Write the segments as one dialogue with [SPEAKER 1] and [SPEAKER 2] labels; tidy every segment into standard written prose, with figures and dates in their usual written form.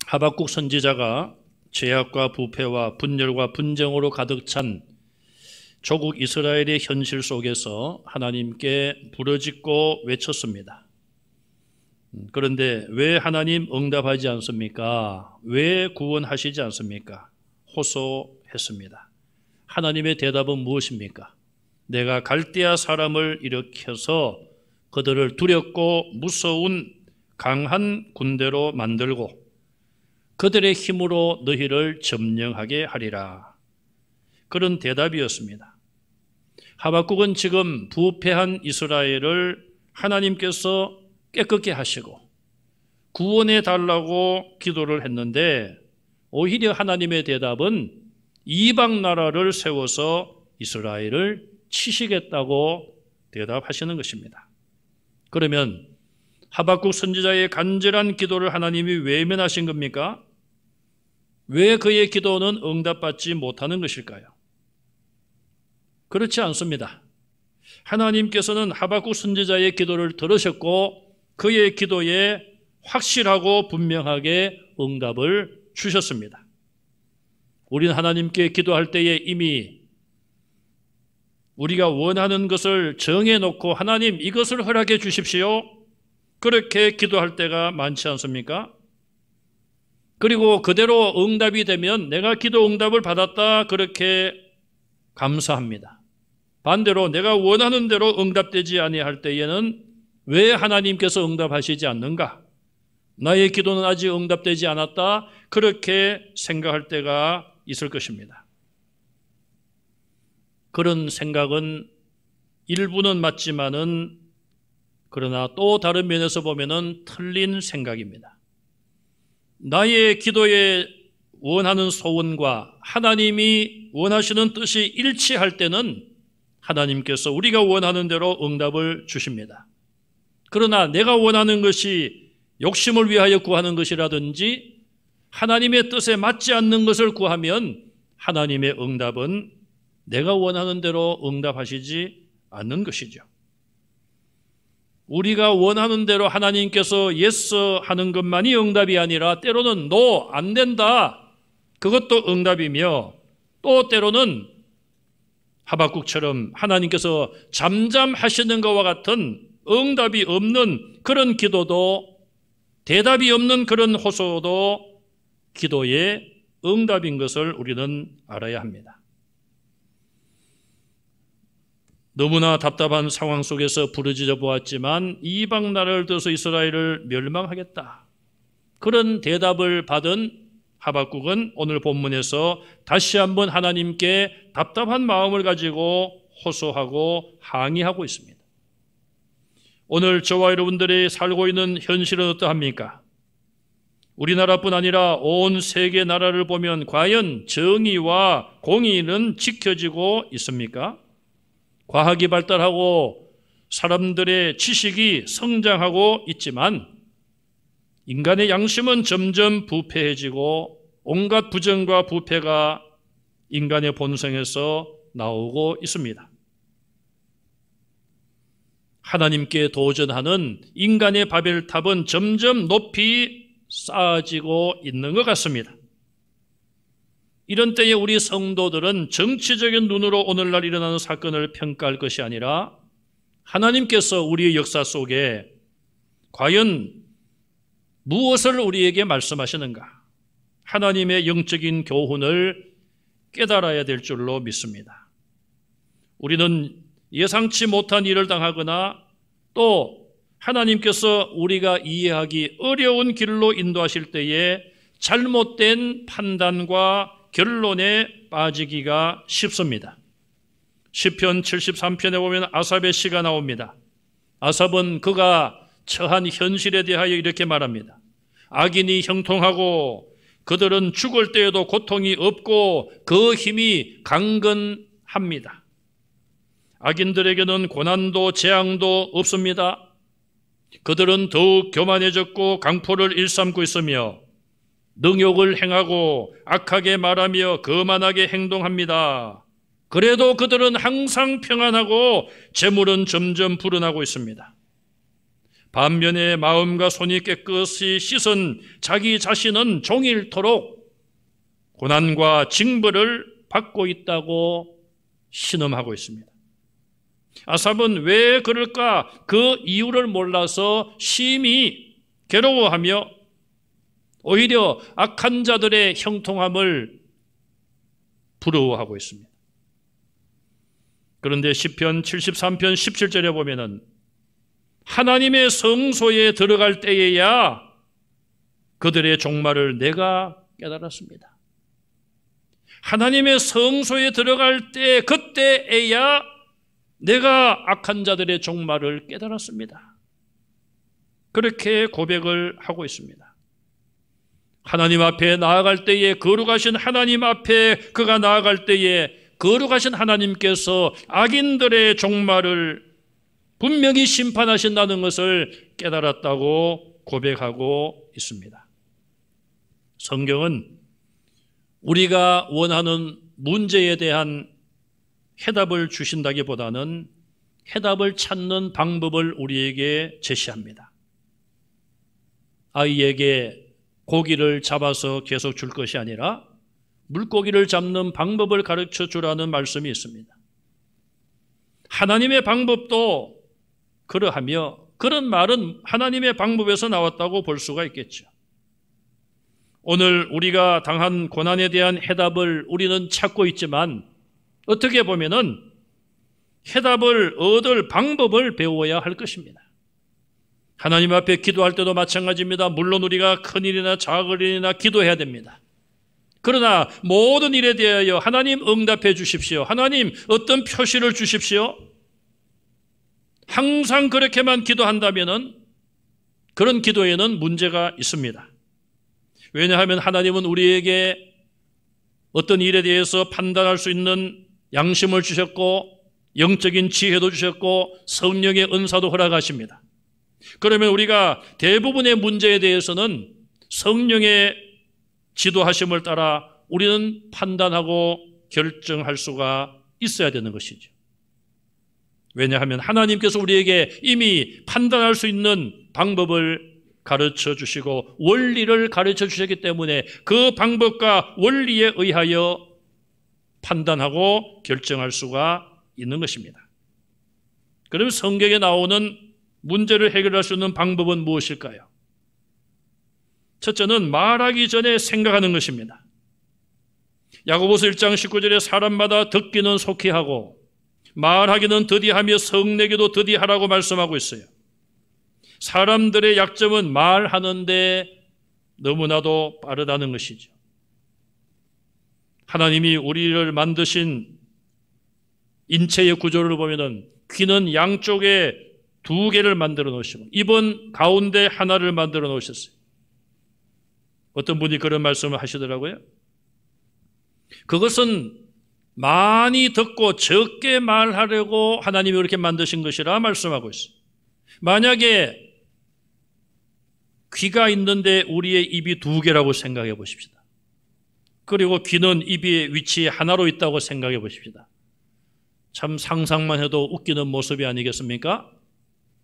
[SPEAKER 1] 하박국 선지자가 죄악과 부패와 분열과 분쟁으로 가득 찬 조국 이스라엘의 현실 속에서 하나님께 부르짖고 외쳤습니다. 그런데 왜 하나님 응답하지 않습니까? 왜 구원하시지 않습니까? 호소했습니다. 하나님의 대답은 무엇입니까? 내가 갈대아 사람을 일으켜서 그들을 두렵고 무서운 강한 군대로 만들고 그들의 힘으로 너희를 점령하게 하리라. 그런 대답이었습니다. 하박국은 지금 부패한 이스라엘을 하나님께서 깨끗게 하시고 구원해 달라고 기도를 했는데 오히려 하나님의 대답은 이방 나라를 세워서 이스라엘을 치시겠다고 대답하시는 것입니다. 그러면 하박국 선지자의 간절한 기도를 하나님이 외면하신 겁니까? 왜 그의 기도는 응답받지 못하는 것일까요? 그렇지 않습니다. 하나님께서는 하박국 선지자의 기도를 들으셨고 그의 기도에 확실하고 분명하게 응답을 주셨습니다. 우리는 하나님께 기도할 때에 이미 우리가 원하는 것을 정해놓고 하나님 이것을 허락해 주십시오. 그렇게 기도할 때가 많지 않습니까? 그리고 그대로 응답이 되면 내가 기도 응답을 받았다 그렇게 감사합니다. 반대로 내가 원하는 대로 응답되지 아니할 때에는 왜 하나님께서 응답하시지 않는가? 나의 기도는 아직 응답되지 않았다 그렇게 생각할 때가 있을 것입니다. 그런 생각은 일부는 맞지만은 그러나 또 다른 면에서 보면은 틀린 생각입니다. 나의 기도에 원하는 소원과 하나님이 원하시는 뜻이 일치할 때는 하나님께서 우리가 원하는 대로 응답을 주십니다. 그러나 내가 원하는 것이 욕심을 위하여 구하는 것이라든지 하나님의 뜻에 맞지 않는 것을 구하면 하나님의 응답은 내가 원하는 대로 응답하시지 않는 것이죠. 우리가 원하는 대로 하나님께서 yes 하는 것만이 응답이 아니라 때로는 no, 안 된다. 그것도 응답이며 또 때로는 하박국처럼 하나님께서 잠잠하시는 것과 같은 응답이 없는 그런 기도도 대답이 없는 그런 호소도 기도의 응답인 것을 우리는 알아야 합니다. 너무나 답답한 상황 속에서 부르짖어 보았지만 이방 나라를 들어서 이스라엘을 멸망하겠다. 그런 대답을 받은 하박국은 오늘 본문에서 다시 한번 하나님께 답답한 마음을 가지고 호소하고 항의하고 있습니다. 오늘 저와 여러분들이 살고 있는 현실은 어떠합니까? 우리나라뿐 아니라 온 세계 나라를 보면 과연 정의와 공의는 지켜지고 있습니까? 과학이 발달하고 사람들의 지식이 성장하고 있지만 인간의 양심은 점점 부패해지고 온갖 부정과 부패가 인간의 본성에서 나오고 있습니다. 하나님께 도전하는 인간의 바벨탑은 점점 높이 쌓아지고 있는 것 같습니다. 이런 때에 우리 성도들은 정치적인 눈으로 오늘날 일어나는 사건을 평가할 것이 아니라 하나님께서 우리의 역사 속에 과연 무엇을 우리에게 말씀하시는가? 하나님의 영적인 교훈을 깨달아야 될 줄로 믿습니다. 우리는 예상치 못한 일을 당하거나 또 하나님께서 우리가 이해하기 어려운 길로 인도하실 때에 잘못된 판단과 결론에 빠지기가 쉽습니다. 시편 73편에 보면 아삽의 시가 나옵니다. 아삽은 그가 처한 현실에 대하여 이렇게 말합니다. 악인이 형통하고 그들은 죽을 때에도 고통이 없고 그 힘이 강건합니다. 악인들에게는 고난도 재앙도 없습니다. 그들은 더욱 교만해졌고 강포를 일삼고 있으며 능욕을 행하고 악하게 말하며 거만하게 행동합니다. 그래도 그들은 항상 평안하고 재물은 점점 불어나고 있습니다. 반면에 마음과 손이 깨끗이 씻은 자기 자신은 종일토록 고난과 징벌을 받고 있다고 신음하고 있습니다. 아삽은 왜 그럴까? 그 이유를 몰라서 심히 괴로워하며 오히려 악한 자들의 형통함을 부러워하고 있습니다. 그런데 시편 73편 17절에 보면은 하나님의 성소에 들어갈 때에야 그들의 종말을 내가 깨달았습니다. 하나님의 성소에 들어갈 때 그때에야 내가 악한 자들의 종말을 깨달았습니다. 그렇게 고백을 하고 있습니다. 하나님 앞에 나아갈 때에, 거룩하신 하나님 앞에 그가 나아갈 때에 거룩하신 하나님께서 악인들의 종말을 분명히 심판하신다는 것을 깨달았다고 고백하고 있습니다. 성경은 우리가 원하는 문제에 대한 해답을 주신다기보다는 해답을 찾는 방법을 우리에게 제시합니다. 아이에게 고기를 잡아서 계속 줄 것이 아니라 물고기를 잡는 방법을 가르쳐 주라는 말씀이 있습니다. 하나님의 방법도 그러하며 그런 말은 하나님의 방법에서 나왔다고 볼 수가 있겠죠. 오늘 우리가 당한 고난에 대한 해답을 우리는 찾고 있지만 어떻게 보면은 해답을 얻을 방법을 배워야 할 것입니다. 하나님 앞에 기도할 때도 마찬가지입니다. 물론 우리가 큰 일이나 작은 일이나 기도해야 됩니다. 그러나 모든 일에 대하여 하나님 응답해 주십시오. 하나님 어떤 표시를 주십시오. 항상 그렇게만 기도한다면은 그런 기도에는 문제가 있습니다. 왜냐하면 하나님은 우리에게 어떤 일에 대해서 판단할 수 있는 양심을 주셨고 영적인 지혜도 주셨고 성령의 은사도 허락하십니다. 그러면 우리가 대부분의 문제에 대해서는 성령의 지도하심을 따라 우리는 판단하고 결정할 수가 있어야 되는 것이죠. 왜냐하면 하나님께서 우리에게 이미 판단할 수 있는 방법을 가르쳐 주시고 원리를 가르쳐 주셨기 때문에 그 방법과 원리에 의하여 판단하고 결정할 수가 있는 것입니다. 그럼 성경에 나오는 문제를 해결할 수 있는 방법은 무엇일까요? 첫째는 말하기 전에 생각하는 것입니다. 야고보서 1장 19절에 사람마다 듣기는 속히 하고 말하기는 더디하며 성내기도 더디하라고 말씀하고 있어요. 사람들의 약점은 말하는데 너무나도 빠르다는 것이죠. 하나님이 우리를 만드신 인체의 구조를 보면은 귀는 양쪽에 2개를 만들어 놓으시고 입은 가운데 하나를 만들어 놓으셨어요. 어떤 분이 그런 말씀을 하시더라고요. 그것은 많이 듣고 적게 말하려고 하나님이 그렇게 만드신 것이라 말씀하고 있어요. 만약에 귀가 있는데 우리의 입이 2개라고 생각해 보십시다. 그리고 귀는 입의 위치에 하나로 있다고 생각해 보십시다. 참 상상만 해도 웃기는 모습이 아니겠습니까?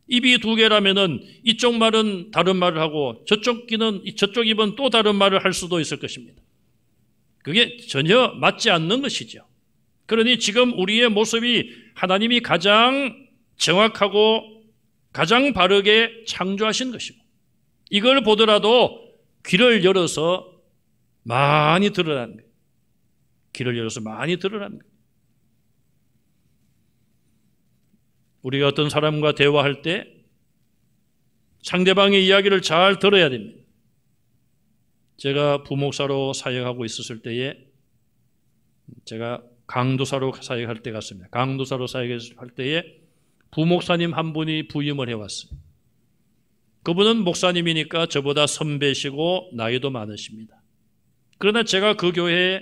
[SPEAKER 1] 입이 2개라면은 이쪽 말은 다른 말을 하고 저쪽 입은 또 다른 말을 할 수도 있을 것입니다. 그게 전혀 맞지 않는 것이죠. 그러니 지금 우리의 모습이 하나님이 가장 정확하고 가장 바르게 창조하신 것이고 이걸 보더라도 귀를 열어서 많이 들으라는 거예요. 귀를 열어서 많이 들으라는 거예요. 우리가 어떤 사람과 대화할 때 상대방의 이야기를 잘 들어야 됩니다. 제가 부목사로 사역하고 있었을 때에 제가 강도사로 사역할 때 갔습니다. 강도사로 사역할 때에 부목사님 한 분이 부임을 해왔어요. 그분은 목사님이니까 저보다 선배시고 나이도 많으십니다. 그러나 제가 그 교회에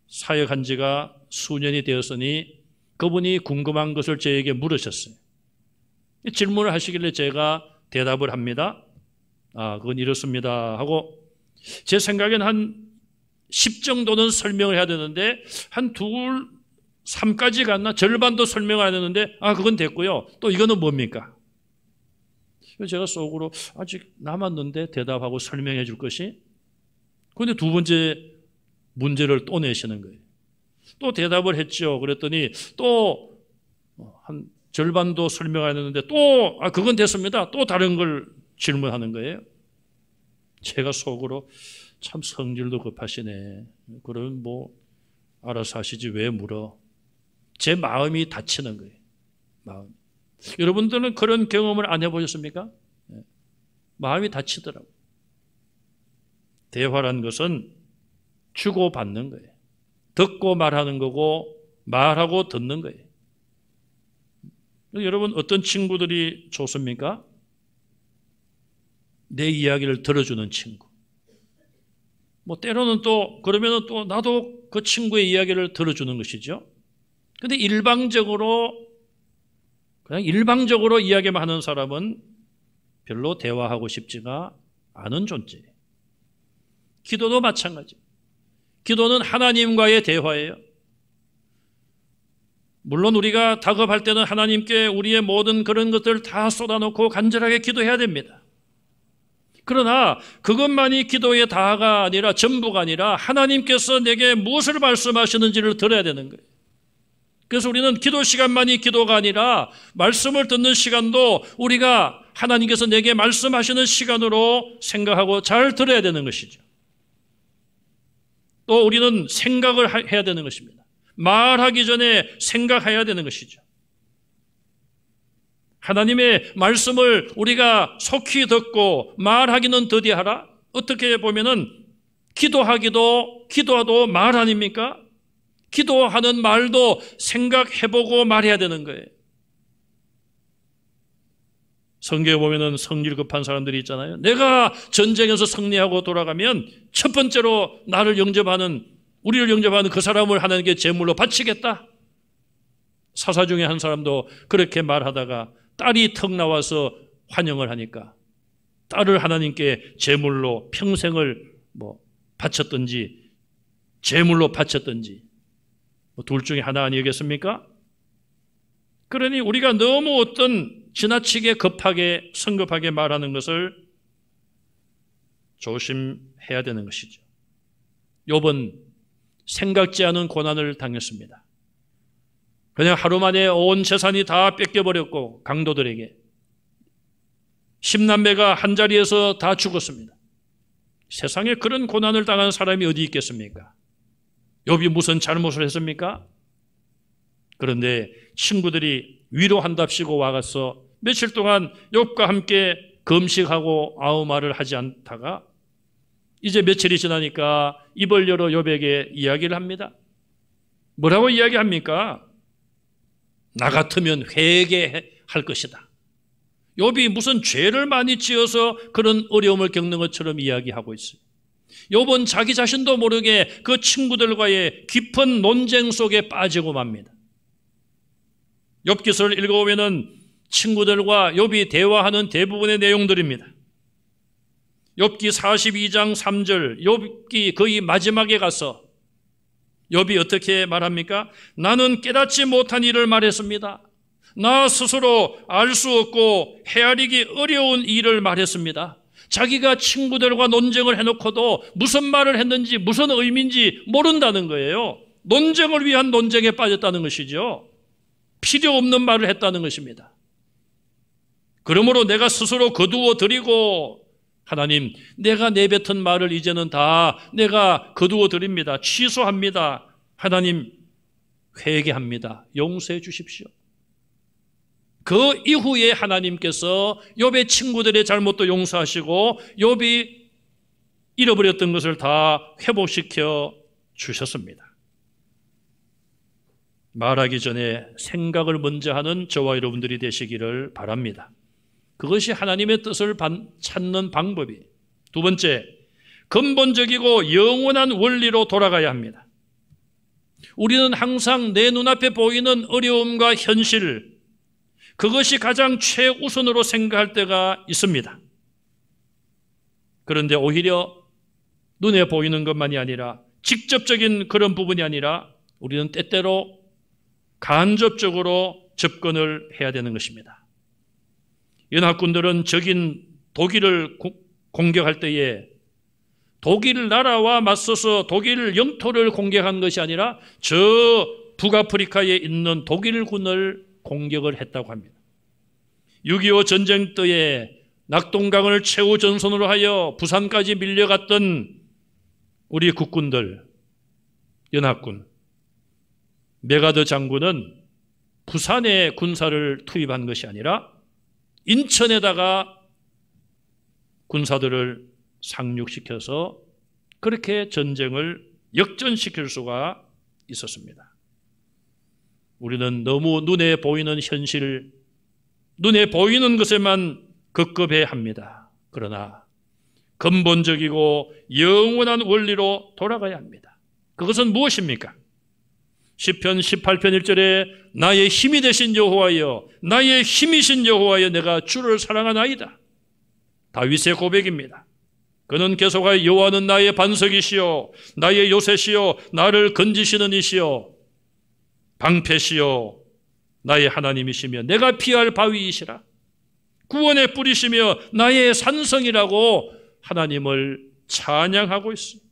[SPEAKER 1] 사역한 지가 수년이 되었으니 그분이 궁금한 것을 저에게 물으셨어요. 질문을 하시길래 제가 대답을 합니다. 그건 이렇습니다 하고 제 생각엔 한 10 정도는 설명을 해야 되는데 한 3까지 갔나? 절반도 설명 안 했는데 그건 됐고요. 또 이거는 뭡니까? 제가 속으로 아직 남았는데 대답하고 설명해 줄 것이. 그런데 두 번째 문제를 또 내시는 거예요. 또 대답을 했죠. 그랬더니 또 한 절반도 설명 안 했는데 또 그건 됐습니다. 또 다른 걸 질문하는 거예요. 제가 속으로 참 성질도 급하시네. 그러면 뭐 알아서 하시지 왜 물어. 제 마음이 다치는 거예요. 마음. 여러분들은 그런 경험을 안 해보셨습니까? 마음이 다치더라고요. 대화란 것은 주고받는 거예요. 듣고 말하는 거고 말하고 듣는 거예요. 여러분 어떤 친구들이 좋습니까? 내 이야기를 들어주는 친구. 뭐 때로는 또 그러면은 또 나도 그 친구의 이야기를 들어주는 것이죠. 근데 그냥 일방적으로 이야기만 하는 사람은 별로 대화하고 싶지가 않은 존재예요. 기도도 마찬가지. 기도는 하나님과의 대화예요. 물론 우리가 다급할 때는 하나님께 우리의 모든 그런 것들을 다 쏟아놓고 간절하게 기도해야 됩니다. 그러나 그것만이 기도의 다가 아니라 전부가 아니라 하나님께서 내게 무엇을 말씀하시는지를 들어야 되는 거예요. 그래서 우리는 기도 시간만이 기도가 아니라 말씀을 듣는 시간도 우리가 하나님께서 내게 말씀하시는 시간으로 생각하고 잘 들어야 되는 것이죠. 또 우리는 생각을 해야 되는 것입니다. 말하기 전에 생각해야 되는 것이죠. 하나님의 말씀을 우리가 속히 듣고 말하기는 더디하라. 어떻게 보면은 기도하도 말 아닙니까? 기도하는 말도 생각해보고 말해야 되는 거예요. 성경에 보면은 성질 급한 사람들이 있잖아요. 내가 전쟁에서 승리하고 돌아가면 첫 번째로 우리를 영접하는 그 사람을 하나님께 제물로 바치겠다. 사사 중에 한 사람도 그렇게 말하다가 딸이 턱 나와서 환영을 하니까 딸을 하나님께 제물로 평생을 바쳤든지 제물로 바쳤든지 둘 중에 하나 아니겠습니까? 그러니 우리가 너무 어떤 지나치게 성급하게 말하는 것을 조심해야 되는 것이죠. 욥은 생각지 않은 고난을 당했습니다. 그냥 하루 만에 온 재산이 다 뺏겨버렸고 강도들에게 10남매가 한자리에서 다 죽었습니다. 세상에 그런 고난을 당한 사람이 어디 있겠습니까? 욥이 무슨 잘못을 했습니까? 그런데 친구들이 위로한답시고 와가서 며칠 동안 욥과 함께 금식하고 아무 말을 하지 않다가 이제 며칠이 지나니까 입을 열어 욥에게 이야기를 합니다. 뭐라고 이야기합니까? 나 같으면 회개할 것이다. 욥이 무슨 죄를 많이 지어서 그런 어려움을 겪는 것처럼 이야기하고 있어요. 욥은 자기 자신도 모르게 그 친구들과의 깊은 논쟁 속에 빠지고 맙니다. 욥기서를 읽어보면 친구들과 욥이 대화하는 대부분의 내용들입니다. 욥기 42장 3절, 욥기 거의 마지막에 가서 욥이 어떻게 말합니까? 나는 깨닫지 못한 일을 말했습니다. 나 스스로 알 수 없고 헤아리기 어려운 일을 말했습니다. 자기가 친구들과 논쟁을 해놓고도 무슨 말을 했는지 무슨 의미인지 모른다는 거예요. 논쟁을 위한 논쟁에 빠졌다는 것이죠. 필요 없는 말을 했다는 것입니다. 그러므로 내가 스스로 거두어 드리고 하나님, 내가 내뱉은 말을 이제는 다 내가 거두어 드립니다. 취소합니다. 하나님, 회개합니다. 용서해 주십시오. 그 이후에 하나님께서 욥의 친구들의 잘못도 용서하시고 욥이 잃어버렸던 것을 다 회복시켜 주셨습니다. 말하기 전에 생각을 먼저 하는 저와 여러분들이 되시기를 바랍니다. 그것이 하나님의 뜻을 찾는 방법이에요. 두 번째, 근본적이고 영원한 원리로 돌아가야 합니다. 우리는 항상 내 눈앞에 보이는 어려움과 현실, 그것이 가장 최우선으로 생각할 때가 있습니다. 그런데 오히려 눈에 보이는 것만이 아니라 직접적인 그런 부분이 아니라 우리는 때때로 간접적으로 접근을 해야 되는 것입니다. 연합군들은 적인 독일을 공격할 때에 독일 나라와 맞서서 독일 영토를 공격한 것이 아니라 저 북아프리카에 있는 독일군을 공격을 했다고 합니다. 6.25 전쟁 때에 낙동강을 최후 전선으로 하여 부산까지 밀려갔던 우리 국군들, 연합군, 메가더 장군은 부산에 군사를 투입한 것이 아니라 인천에다가 군사들을 상륙시켜서 그렇게 전쟁을 역전시킬 수가 있었습니다. 우리는 너무 눈에 보이는 현실, 눈에 보이는 것에만 급급해 합니다. 그러나 근본적이고 영원한 원리로 돌아가야 합니다. 그것은 무엇입니까? 시편 18편 1절에 나의 힘이 되신 여호와여, 나의 힘이신 여호와여, 내가 주를 사랑하나이다. 다윗의 고백입니다. 그는 계속하여 여호와는 나의 반석이시요 나의 요새시요 나를 건지시는 이시요 방패시요 나의 하나님이시며 내가 피할 바위이시라. 구원의 뿌리시며 나의 산성이라고 하나님을 찬양하고 있습니다.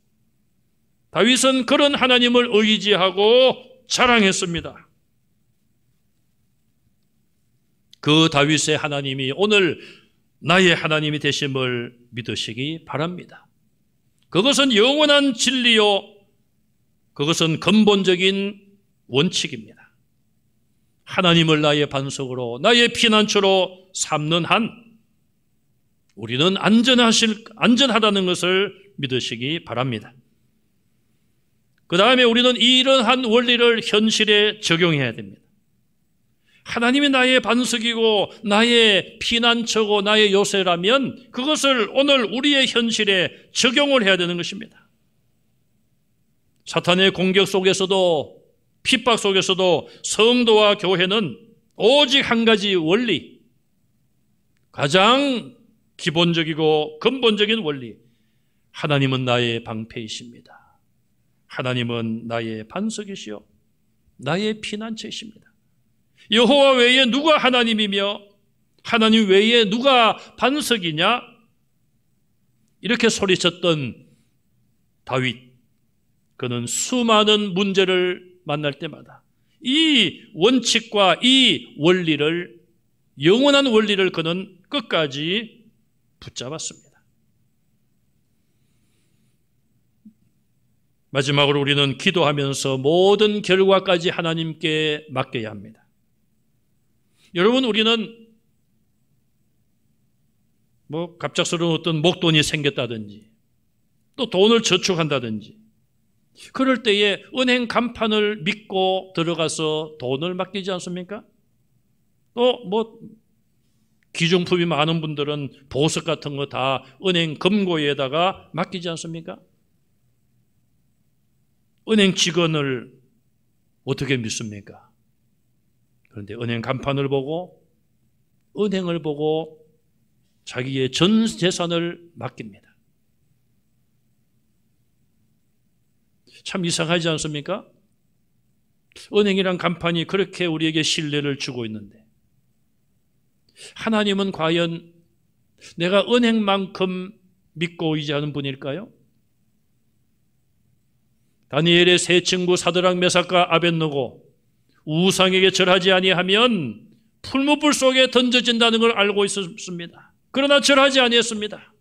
[SPEAKER 1] 다윗은 그런 하나님을 의지하고 자랑했습니다. 그 다윗의 하나님이 오늘 나의 하나님이 되심을 믿으시기 바랍니다. 그것은 영원한 진리요, 그것은 근본적인 원칙입니다. 하나님을 나의 반석으로 나의 피난처로 삼는 한 우리는 안전하다는 것을 믿으시기 바랍니다. 그 다음에 우리는 이러한 원리를 현실에 적용해야 됩니다. 하나님이 나의 반석이고 나의 피난처고 나의 요새라면 그것을 오늘 우리의 현실에 적용을 해야 되는 것입니다. 사탄의 공격 속에서도 핍박 속에서도 성도와 교회는 오직 한 가지 원리, 가장 기본적이고 근본적인 원리, 하나님은 나의 방패이십니다. 하나님은 나의 반석이시요 나의 피난처이십니다. 여호와 외에 누가 하나님이며 하나님 외에 누가 반석이냐? 이렇게 소리쳤던 다윗, 그는 수많은 문제를 만날 때마다 이 원칙과 이 원리를, 영원한 원리를 그는 끝까지 붙잡았습니다. 마지막으로 우리는 기도하면서 모든 결과까지 하나님께 맡겨야 합니다. 여러분, 우리는 갑작스러운 어떤 목돈이 생겼다든지 또 돈을 저축한다든지 그럴 때에 은행 간판을 믿고 들어가서 돈을 맡기지 않습니까? 또 기중품이 많은 분들은 보석 같은 거 다 은행 금고에다가 맡기지 않습니까? 은행 직원을 어떻게 믿습니까? 그런데 은행 간판을 보고 은행을 보고 자기의 전 재산을 맡깁니다. 참 이상하지 않습니까? 은행이란 간판이 그렇게 우리에게 신뢰를 주고 있는데 하나님은 과연 내가 은행만큼 믿고 의지하는 분일까요? 다니엘의 세 친구 사드락 메삭과 아벳느고 우상에게 절하지 아니하면 풀무불 속에 던져진다는 걸 알고 있었습니다. 그러나 절하지 아니했습니다.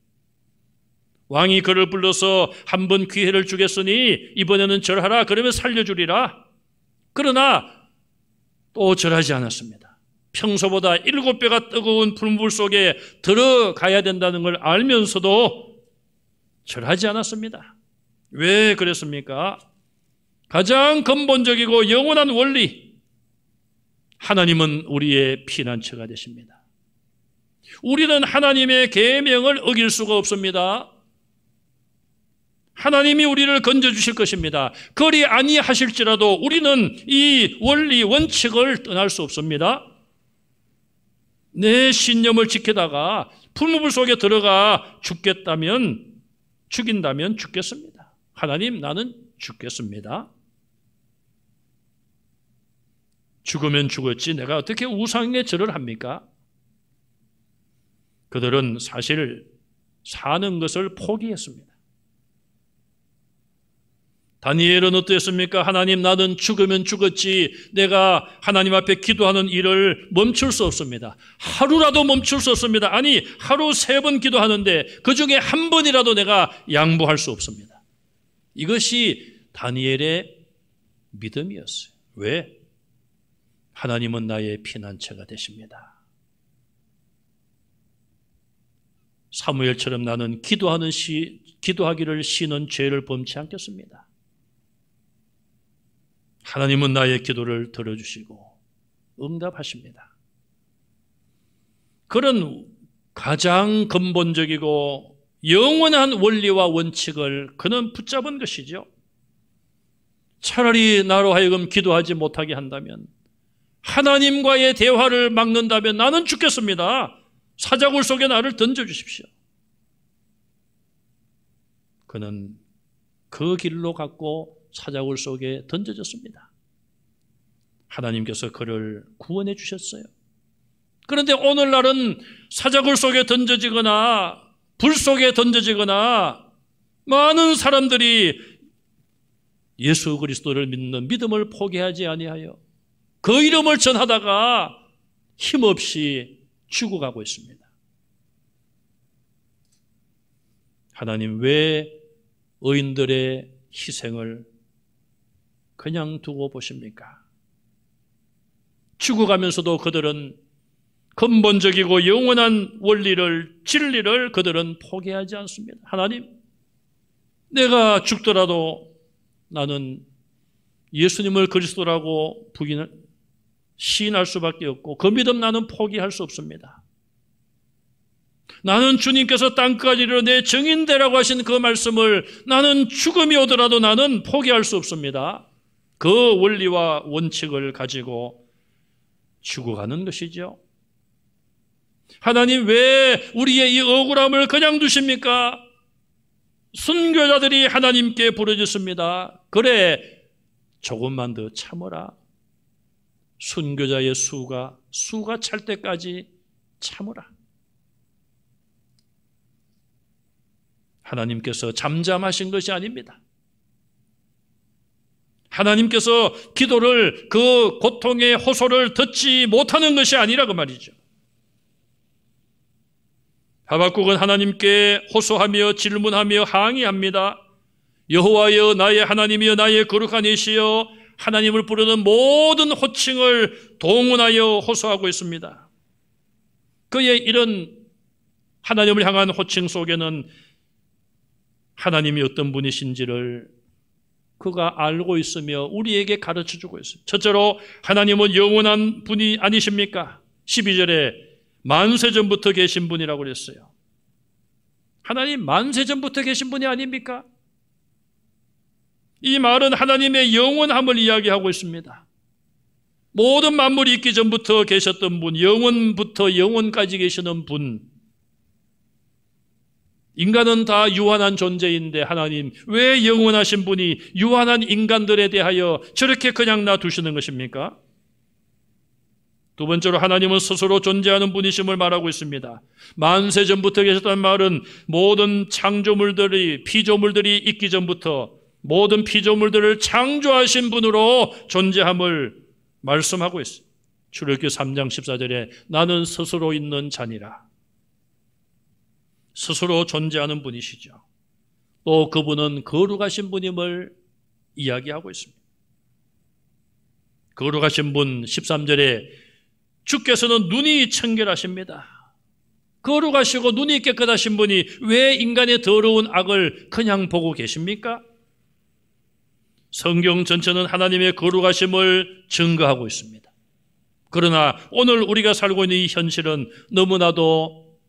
[SPEAKER 1] 왕이 그를 불러서 한 번 기회를 주겠으니 이번에는 절하라, 그러면 살려주리라. 그러나 또 절하지 않았습니다. 평소보다 7배가 뜨거운 풀무불 속에 들어가야 된다는 걸 알면서도 절하지 않았습니다. 왜 그랬습니까? 가장 근본적이고 영원한 원리, 하나님은 우리의 피난처가 되십니다. 우리는 하나님의 계명을 어길 수가 없습니다. 하나님이 우리를 건져주실 것입니다. 그리 아니하실지라도 우리는 이 원리, 원칙을 떠날 수 없습니다. 내 신념을 지키다가 풀무불 속에 들어가 죽인다면 죽겠습니다. 하나님, 나는 죽겠습니다. 죽으면 죽었지 내가 어떻게 우상에 절을 합니까? 그들은 사실 사는 것을 포기했습니다. 다니엘은 어땠습니까? 하나님, 나는 죽으면 죽었지 내가 하나님 앞에 기도하는 일을 멈출 수 없습니다. 하루라도 멈출 수 없습니다. 아니, 하루 3번 기도하는데 그중에 한 번이라도 내가 양보할 수 없습니다. 이것이 다니엘의 믿음이었어요. 왜? 하나님은 나의 피난처가 되십니다. 사무엘처럼 나는 기도하기를 쉬는 죄를 범치 않겠습니다. 하나님은 나의 기도를 들어주시고 응답하십니다. 그런 가장 근본적이고 영원한 원리와 원칙을 그는 붙잡은 것이죠. 차라리 나로 하여금 기도하지 못하게 한다면, 하나님과의 대화를 막는다면 나는 죽겠습니다. 사자굴 속에 나를 던져주십시오. 그는 그 길로 갔고 사자굴 속에 던져졌습니다. 하나님께서 그를 구원해 주셨어요. 그런데 오늘날은 사자굴 속에 던져지거나 불 속에 던져지거나 많은 사람들이 예수 그리스도를 믿는 믿음을 포기하지 아니하여 그 이름을 전하다가 힘없이 죽어가고 있습니다. 하나님, 왜 의인들의 희생을 그냥 두고 보십니까? 죽어가면서도 그들은 근본적이고 영원한 원리를, 진리를 그들은 포기하지 않습니다. 하나님, 내가 죽더라도 나는 예수님을 그리스도라고 시인할 수밖에 없고 그 믿음 나는 포기할 수 없습니다. 나는 주님께서 땅까지 이르러 내 증인되라고 하신 그 말씀을 나는 죽음이 오더라도 나는 포기할 수 없습니다. 그 원리와 원칙을 가지고 죽어가는 것이죠. 하나님, 왜 우리의 이 억울함을 그냥 두십니까? 순교자들이 하나님께 부르짖습니다. 그래, 조금만 더 참으라. 순교자의 수가 찰 때까지 참으라. 하나님께서 잠잠하신 것이 아닙니다. 하나님께서 기도를, 그 고통의 호소를 듣지 못하는 것이 아니라 그 말이죠. 하박국은 하나님께 호소하며 질문하며 항의합니다. 여호와여, 나의 하나님이여, 나의 거룩한 이시여, 하나님을 부르는 모든 호칭을 동원하여 호소하고 있습니다. 그의 이런 하나님을 향한 호칭 속에는 하나님이 어떤 분이신지를 그가 알고 있으며 우리에게 가르쳐주고 있어요. 첫째로, 하나님은 영원한 분이 아니십니까? 12절에 만세전부터 계신 분이라고 그랬어요. 하나님, 만세전부터 계신 분이 아닙니까? 이 말은 하나님의 영원함을 이야기하고 있습니다. 모든 만물이 있기 전부터 계셨던 분, 영원부터 영원까지 계시는 분. 인간은 다 유한한 존재인데 하나님, 왜 영원하신 분이 유한한 인간들에 대하여 저렇게 그냥 놔두시는 것입니까? 두 번째로, 하나님은 스스로 존재하는 분이심을 말하고 있습니다. 만세전부터 계셨다는 말은 모든 창조물들이, 피조물들이 있기 전부터 모든 피조물들을 창조하신 분으로 존재함을 말씀하고 있어요. 출애굽기 3장 14절에 나는 스스로 있는 자니라. 스스로 존재하는 분이시죠. 또 그분은 거룩하신 분임을 이야기하고 있습니다. 거룩하신 분 13절에 주께서는 눈이 청결하십니다. 거룩하시고 눈이 깨끗하신 분이 왜 인간의 더러운 악을 그냥 보고 계십니까? 성경 전체는 하나님의 거룩하심을 증거하고 있습니다. 그러나 오늘 우리가 살고 있는 이 현실은 너무나도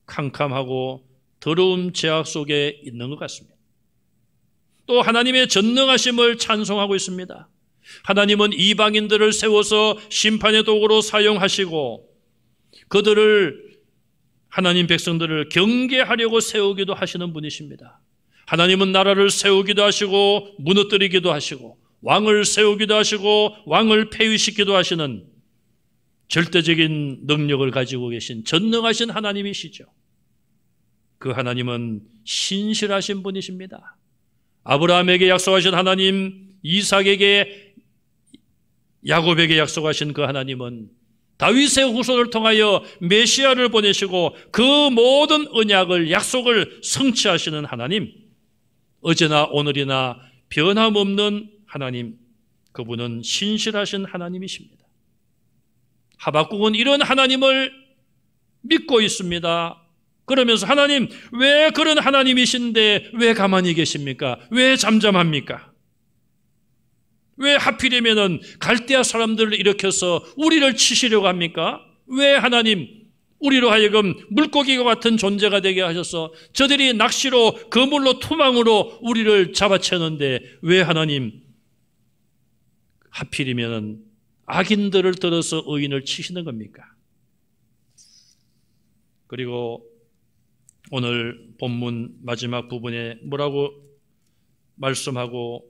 [SPEAKER 1] 캄캄하고 더러운 죄악 속에 있는 것 같습니다. 또 하나님의 전능하심을 찬송하고 있습니다. 하나님은 이방인들을 세워서 심판의 도구로 사용하시고 그들을, 하나님 백성들을 경계하려고 세우기도 하시는 분이십니다. 하나님은 나라를 세우기도 하시고 무너뜨리기도 하시고 왕을 세우기도 하시고 왕을 폐위시키기도 하시는 절대적인 능력을 가지고 계신 전능하신 하나님이시죠. 그 하나님은 신실하신 분이십니다. 아브라함에게 약속하신 하나님, 이삭에게, 야곱에게 약속하신 그 하나님은 다윗의 후손을 통하여 메시아를 보내시고 그 모든 언약을, 약속을 성취하시는 하나님, 어제나 오늘이나 변함없는 하나님, 그분은 신실하신 하나님이십니다. 하박국은 이런 하나님을 믿고 있습니다. 그러면서 하나님, 왜 그런 하나님이신데 왜 가만히 계십니까? 왜 잠잠합니까? 왜 하필이면은 갈대아 사람들을 일으켜서 우리를 치시려고 합니까? 왜 하나님, 우리로 하여금 물고기와 같은 존재가 되게 하셔서 저들이 낚시로, 그물로, 투망으로 우리를 잡아채는데 왜 하나님, 하필이면은 악인들을 들어서 의인을 치시는 겁니까? 그리고 오늘 본문 마지막 부분에 뭐라고 말씀하고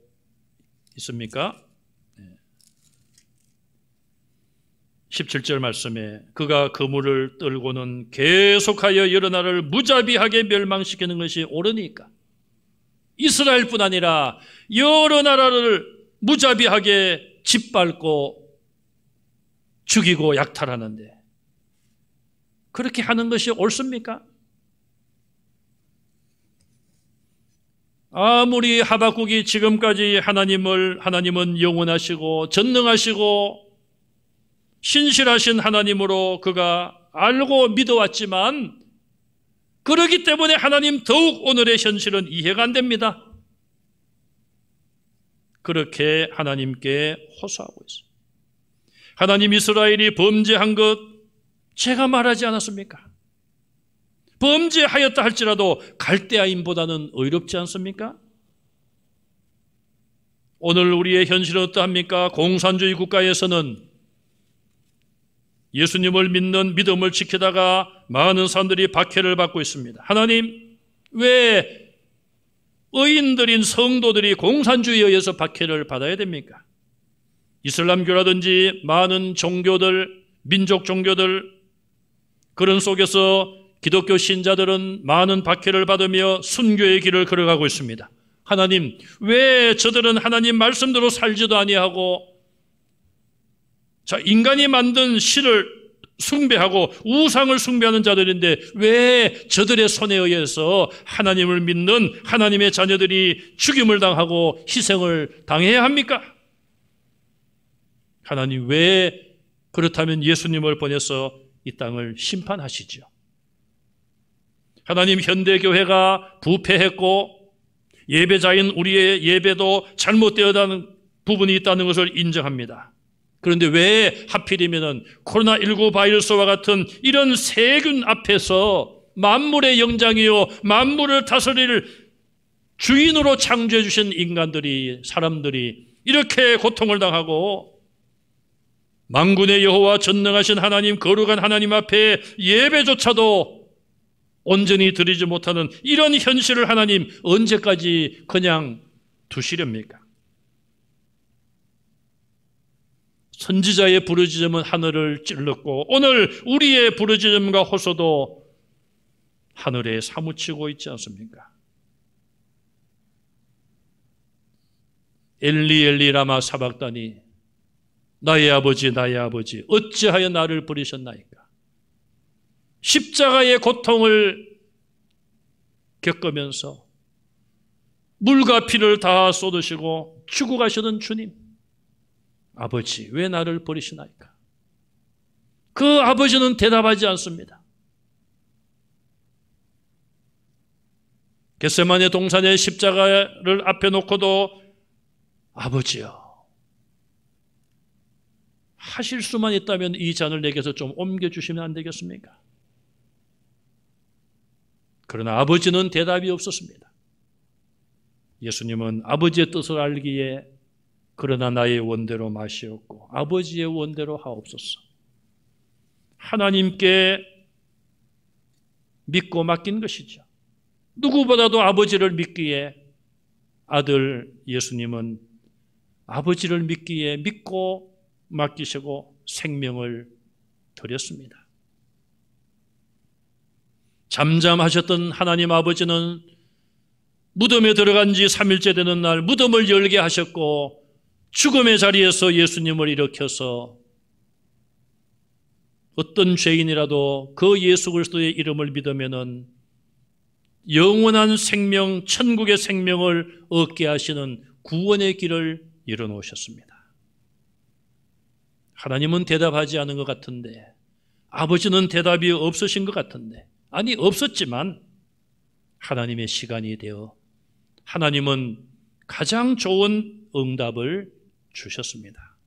[SPEAKER 1] 있습니까? 17절 말씀에 그가 그물을 떨고는 계속하여 여러 나라를 무자비하게 멸망시키는 것이 옳으니까, 이스라엘뿐 아니라 여러 나라를 무자비하게 짓밟고 죽이고 약탈하는데 그렇게 하는 것이 옳습니까? 아무리 하박국이 지금까지 하나님은 영원하시고 전능하시고 신실하신 하나님으로 그가 알고 믿어왔지만, 그러기 때문에 하나님 더욱 오늘의 현실은 이해가 안 됩니다. 그렇게 하나님께 호소하고 있습니다. 하나님, 이스라엘이 범죄한 것 제가 말하지 않았습니까? 범죄하였다 할지라도 갈대아인보다는 의롭지 않습니까? 오늘 우리의 현실은 어떠합니까? 공산주의 국가에서는 예수님을 믿는 믿음을 지키다가 많은 사람들이 박해를 받고 있습니다. 하나님, 왜 의인들인 성도들이 공산주의에 의해서 박해를 받아야 됩니까? 이슬람교라든지 많은 종교들, 민족 종교들, 그런 속에서 기독교 신자들은 많은 박해를 받으며 순교의 길을 걸어가고 있습니다. 하나님, 왜 저들은 하나님 말씀대로 살지도 아니하고, 자, 인간이 만든 신을 숭배하고 우상을 숭배하는 자들인데 왜 저들의 손에 의해서 하나님을 믿는 하나님의 자녀들이 죽임을 당하고 희생을 당해야 합니까? 하나님, 왜 그렇다면 예수님을 보내서 이 땅을 심판하시죠? 하나님, 현대교회가 부패했고 예배자인 우리의 예배도 잘못되었다는 부분이 있다는 것을 인정합니다. 그런데 왜 하필이면 코로나19 바이러스와 같은 이런 세균 앞에서 만물의 영장이요 만물을 다스릴 주인으로 창조해 주신 인간들이, 사람들이 이렇게 고통을 당하고 만군의 여호와 전능하신 하나님, 거룩한 하나님 앞에 예배조차도 온전히 드리지 못하는 이런 현실을 하나님 언제까지 그냥 두시렵니까? 선지자의 부르짖음은 하늘을 찔렀고 오늘 우리의 부르짖음과 호소도 하늘에 사무치고 있지 않습니까? 엘리 엘리 라마 사박다니, 나의 아버지 나의 아버지 어찌하여 나를 버리셨나이까? 십자가의 고통을 겪으면서 물과 피를 다 쏟으시고 죽어가시던 주님, 아버지 왜 나를 버리시나이까? 그 아버지는 대답하지 않습니다. 겟세마네 동산의 십자가를 앞에 놓고도 아버지여, 하실 수만 있다면 이 잔을 내게서 좀 옮겨주시면 안 되겠습니까? 그러나 아버지는 대답이 없었습니다. 예수님은 아버지의 뜻을 알기에 그러나 나의 원대로 마시옵고 아버지의 원대로 하옵소서. 하나님께 믿고 맡긴 것이죠. 누구보다도 아버지를 믿기에 아들 예수님은 아버지를 믿기에 믿고 맡기시고 생명을 드렸습니다. 잠잠하셨던 하나님 아버지는 무덤에 들어간 지 3일째 되는 날 무덤을 열게 하셨고 죽음의 자리에서 예수님을 일으켜서 어떤 죄인이라도 그 예수 그리스도의 이름을 믿으면은 영원한 생명, 천국의 생명을 얻게 하시는 구원의 길을 열어놓으셨습니다. 하나님은 대답하지 않은 것 같은데, 아버지는 대답이 없으신 것 같은데, 아니 없었지만 하나님의 시간이 되어 하나님은 가장 좋은 응답을 주셨습니다.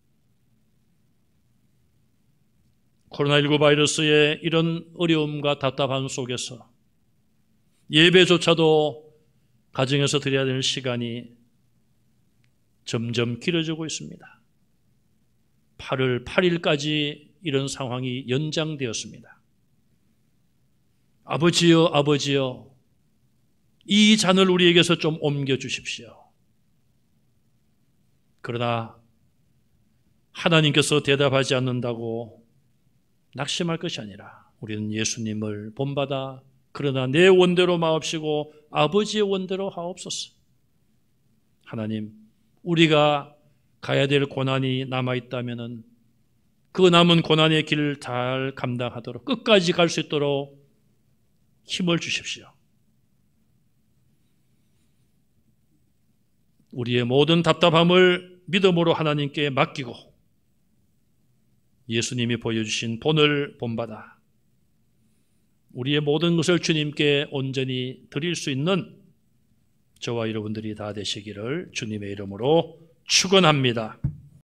[SPEAKER 1] 코로나19 바이러스의 이런 어려움과 답답함 속에서 예배조차도 가정에서 드려야 될 시간이 점점 길어지고 있습니다. 8월 8일까지 이런 상황이 연장되었습니다. 아버지여, 아버지여, 이 잔을 우리에게서 좀 옮겨주십시오. 그러나 하나님께서 대답하지 않는다고 낙심할 것이 아니라 우리는 예수님을 본받아 그러나 내 원대로 마옵시고 아버지의 원대로 하옵소서. 하나님, 우리가 가야 될 고난이 남아있다면 그 남은 고난의 길을 잘 감당하도록 끝까지 갈 수 있도록 힘을 주십시오. 우리의 모든 답답함을 믿음으로 하나님께 맡기고 예수님이 보여주신 본을 본받아 우리의 모든 것을 주님께 온전히 드릴 수 있는 저와 여러분들이 다 되시기를 주님의 이름으로 축원합니다.